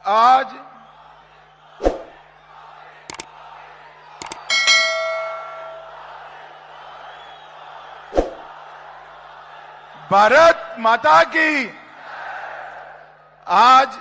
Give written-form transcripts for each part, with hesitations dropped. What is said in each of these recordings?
आज भारत माता की आज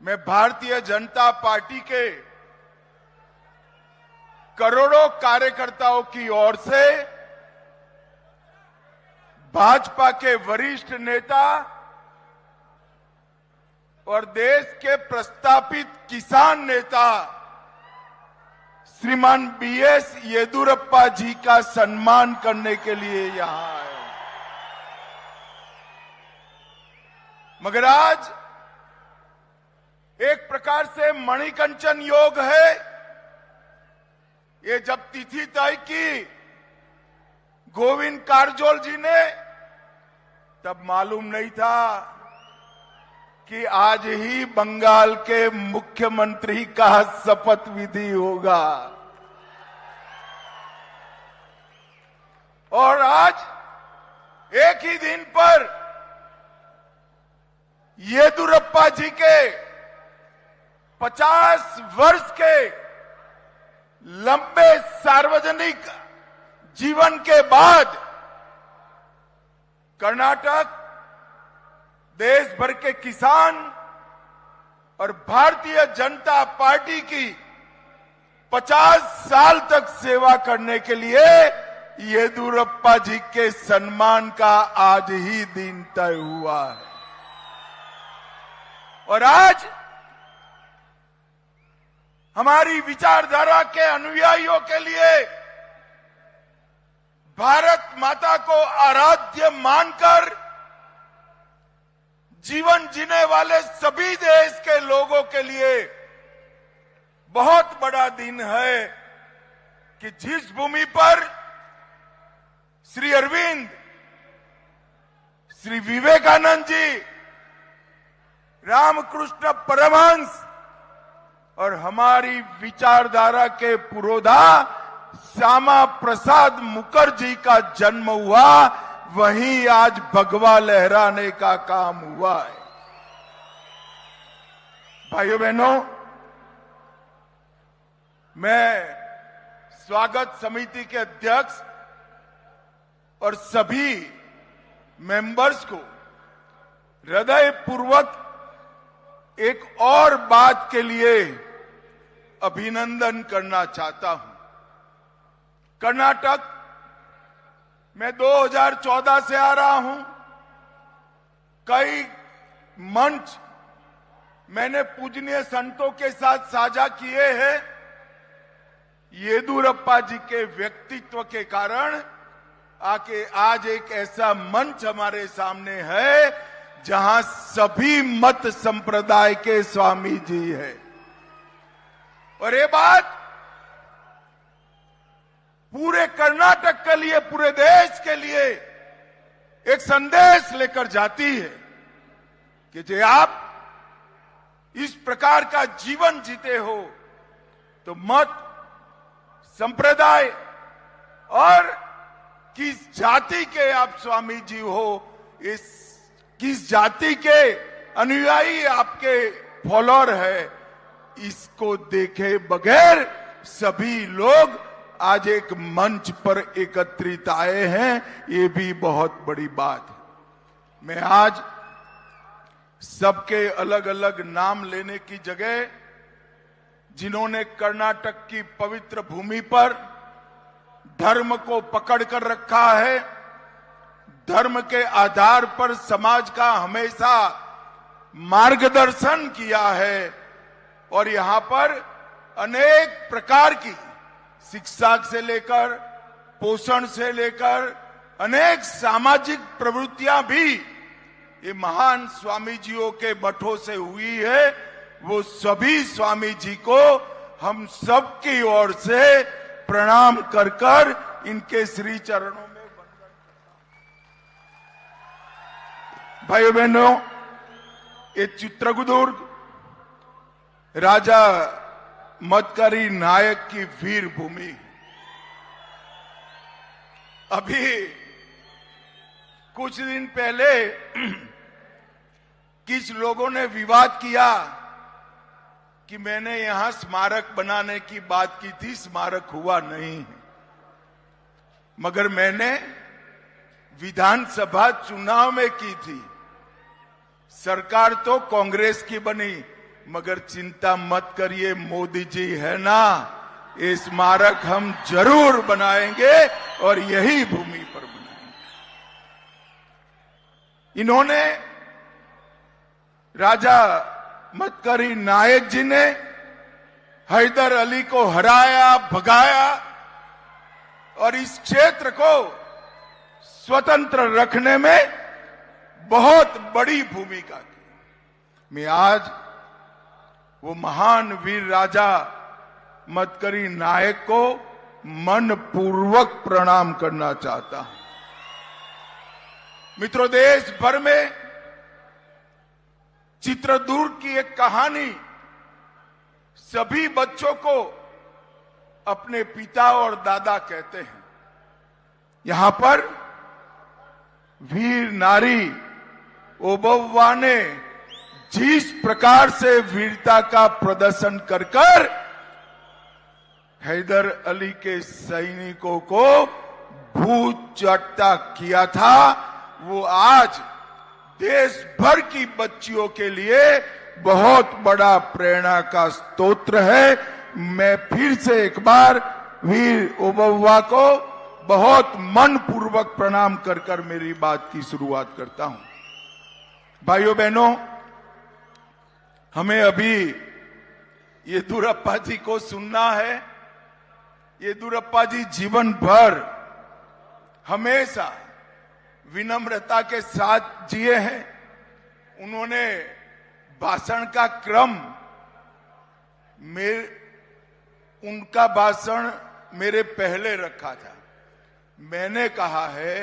मैं भारतीय जनता पार्टी के करोड़ों कार्यकर्ताओं की ओर से भाजपा के वरिष्ठ नेता और देश के प्रस्तापित किसान नेता श्रीमान बीएस येदियुरप्पा जी का सम्मान करने के लिए यहां आए। मगर आज एक प्रकार से मणिकंचन योग है। ये जब तिथि तय की गोविंद कारजोल जी ने, तब मालूम नहीं था कि आज ही बंगाल के मुख्यमंत्री का शपथ विधि होगा। और आज एक ही दिन पर येदियुरप्पा जी के 50 वर्ष के लंबे सार्वजनिक जीवन के बाद कर्नाटक देश भर के किसान और भारतीय जनता पार्टी की 50 साल तक सेवा करने के लिए येदियुरप्पा जी के सम्मान का आज ही दिन तय हुआ है। और आज हमारी विचारधारा के अनुयायियों के लिए भारत माता को आराध्य मानकर जीवन जीने वाले सभी देश के लोगों के लिए बहुत बड़ा दिन है कि जिस भूमि पर श्री अरविंद, श्री विवेकानंद जी, रामकृष्ण परमहंस और हमारी विचारधारा के पुरोधा श्यामा प्रसाद मुखर्जी का जन्म हुआ, वहीं आज भगवा लहराने का काम हुआ है। भाइयों बहनों, मैं स्वागत समिति के अध्यक्ष और सभी मेंबर्स को हृदयपूर्वक एक और बात के लिए अभिनंदन करना चाहता हूं। कर्नाटक मैं 2014 से आ रहा हूं। कई मंच मैंने पूजनीय संतों के साथ साझा किए हैं। येदियुरप्पा जी के व्यक्तित्व के कारण आके आज एक ऐसा मंच हमारे सामने है जहां सभी मत संप्रदाय के स्वामी जी हैं। और ये बात पूरे कर्नाटक के लिए, पूरे देश के लिए एक संदेश लेकर जाती है कि जो आप इस प्रकार का जीवन जीते हो तो मत, संप्रदाय और किस जाति के आप स्वामी जी हो, इस किस जाति के अनुयायी आपके फॉलोअर है, इसको देखे बगैर सभी लोग आज एक मंच पर एकत्रित आए हैं। ये भी बहुत बड़ी बात है। मैं आज सबके अलग अलग नाम लेने की जगह जिन्होंने कर्नाटक की पवित्र भूमि पर धर्म को पकड़ कर रखा है, धर्म के आधार पर समाज का हमेशा मार्गदर्शन किया है और यहां पर अनेक प्रकार की शिक्षा से लेकर पोषण से लेकर अनेक सामाजिक प्रवृत्तियां भी ये महान स्वामी जियों के मठों से हुई है। वो सभी स्वामी जी को हम सब की ओर से प्रणाम कर कर इनके श्री चरणों में वंदन करता हूं। भाइयों बहनों, ये चित्रदुर्ग राजा मदकरी नायक की वीर भूमि। अभी कुछ दिन पहले कुछ लोगों ने विवाद किया कि मैंने यहां स्मारक बनाने की बात की थी, स्मारक हुआ नहीं है। मगर मैंने विधानसभा चुनाव में की थी। सरकार तो कांग्रेस की बनी, मगर चिंता मत करिए, मोदी जी है ना, ये स्मारक हम जरूर बनाएंगे और यही भूमि पर बनाएंगे। इन्होंने राजा मतकरी नायक जी ने हैदर अली को हराया, भगाया और इस क्षेत्र को स्वतंत्र रखने में बहुत बड़ी भूमिका की। मैं आज वो महान वीर राजा मतकरी नायक को मनपूर्वक प्रणाम करना चाहता हूं। मित्रों, देश भर में चित्रदुर्ग की एक कहानी सभी बच्चों को अपने पिता और दादा कहते हैं। यहां पर वीर नारी ओबव्वा ने जिस प्रकार से वीरता का प्रदर्शन कर हैदर अली के सैनिकों को भूत चट्टा किया था, वो आज देश भर की बच्चियों के लिए बहुत बड़ा प्रेरणा का स्रोत है। मैं फिर से एक बार वीर ओबव्वा को बहुत मनपूर्वक प्रणाम कर मेरी बात की शुरुआत करता हूं। भाइयों बहनों, हमें अभी येदियुरप्पा जी को सुनना है। येदियुरप्पा जी जीवन भर हमेशा विनम्रता के साथ जिए हैं। उन्होंने भाषण का क्रम उनका भाषण मेरे पहले रखा था। मैंने कहा है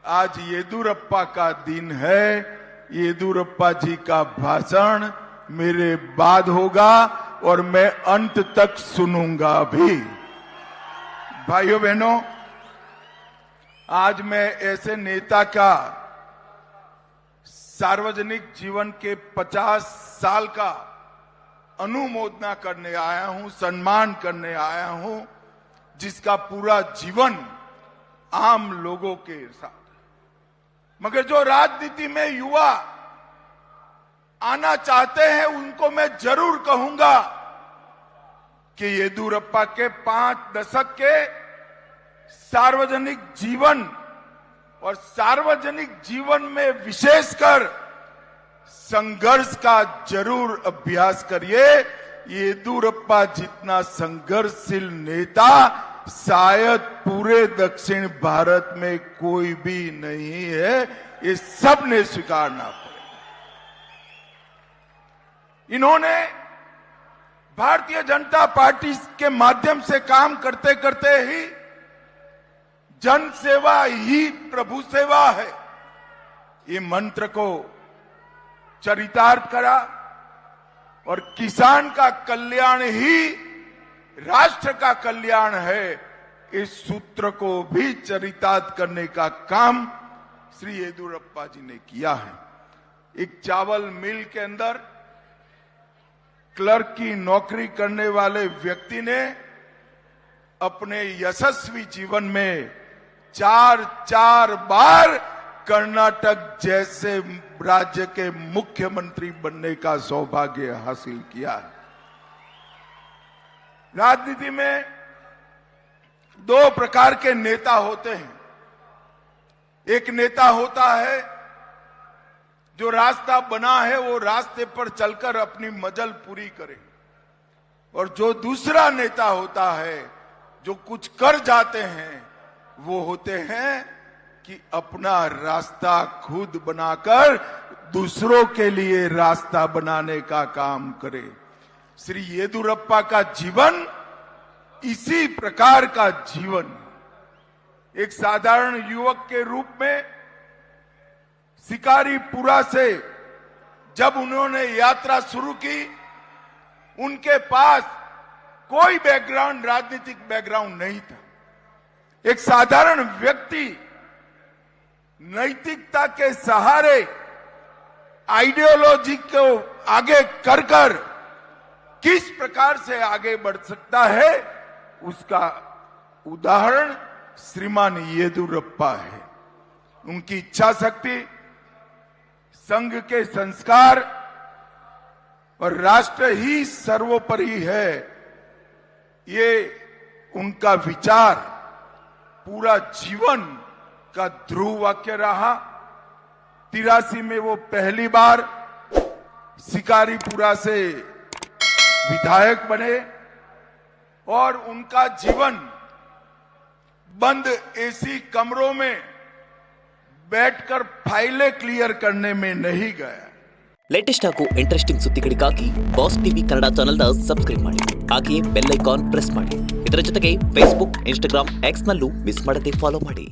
आज येदियुरप्पा का दिन है, येदियुरप्पा जी का भाषण मेरे बाद होगा और मैं अंत तक सुनूंगा भी। भाइयों बहनों, आज मैं ऐसे नेता का सार्वजनिक जीवन के 50 साल का अनुमोदना करने आया हूं, सम्मान करने आया हूं, जिसका पूरा जीवन आम लोगों के साथ। मगर जो राजनीति में युवा आना चाहते हैं उनको मैं जरूर कहूंगा कि येदियुरप्पा के 5 दशक के सार्वजनिक जीवन और सार्वजनिक जीवन में विशेषकर संघर्ष का जरूर अभ्यास करिए। येदियुरप्पा जितना संघर्षशील नेता शायद पूरे दक्षिण भारत में कोई भी नहीं है, ये सब ने स्वीकारना पड़ेगा। इन्होंने भारतीय जनता पार्टी के माध्यम से काम करते करते ही जन सेवा ही प्रभु सेवा है, ये मंत्र को चरितार्थ करा और किसान का कल्याण ही राष्ट्र का कल्याण है, इस सूत्र को भी चरितार्थ करने का काम श्री येदियुरप्पा जी ने किया है। एक चावल मिल के अंदर क्लर्क की नौकरी करने वाले व्यक्ति ने अपने यशस्वी जीवन में 4 बार कर्नाटक जैसे राज्य के मुख्यमंत्री बनने का सौभाग्य हासिल किया है। राजनीति में 2 प्रकार के नेता होते हैं। एक नेता होता है जो रास्ता बना है वो रास्ते पर चलकर अपनी मंजिल पूरी करे, और जो दूसरा नेता होता है जो कुछ कर जाते हैं वो होते हैं कि अपना रास्ता खुद बनाकर दूसरों के लिए रास्ता बनाने का काम करे। श्री येदियुरप्पा का जीवन इसी प्रकार का जीवन। एक साधारण युवक के रूप में शिकारीपुरा से जब उन्होंने यात्रा शुरू की, उनके पास कोई बैकग्राउंड, राजनीतिक बैकग्राउंड नहीं था। एक साधारण व्यक्ति नैतिकता के सहारे आइडियोलॉजी को आगे कर कर किस प्रकार से आगे बढ़ सकता है, उसका उदाहरण श्रीमान येदियुरप्पा है। उनकी इच्छा शक्ति, संघ के संस्कार और राष्ट्र ही सर्वोपरि है, ये उनका विचार पूरा जीवन का ध्रुव वाक्य रहा। 83 में वो पहली बार शिकारीपुरा से विधायक बने और उनका जीवन बंद एसी कमरों में बैठकर फाइलें क्लियर करने में नहीं गया। ಲೇಟೆಸ್ಟ್ ಹಾಗೂ ಇಂಟ್ರೆಸ್ಟಿಂಗ್ ಸುದ್ದಿಗಳಿಗಾಗಿ ಬಾಸ್ ಟಿವಿ ಕನ್ನಡ ಚಾನೆಲ್ನ ಸಬ್ಸ್ಕ್ರೈಬ್ ಮಾಡಿ, ಹಾಗೆಯೇ ಬೆಲ್ ಐಕಾನ್ ಪ್ರೆಸ್ ಮಾಡಿ. ಇದರ ಜೊತೆಗೆ ಫೇಸ್ಬುಕ್, ಇನ್ಸ್ಟಾಗ್ರಾಮ್, ಎಕ್ಸ್ನಲ್ಲೂ ಮಿಸ್ ಮಾಡದೆ ಫಾಲೋ ಮಾಡಿ.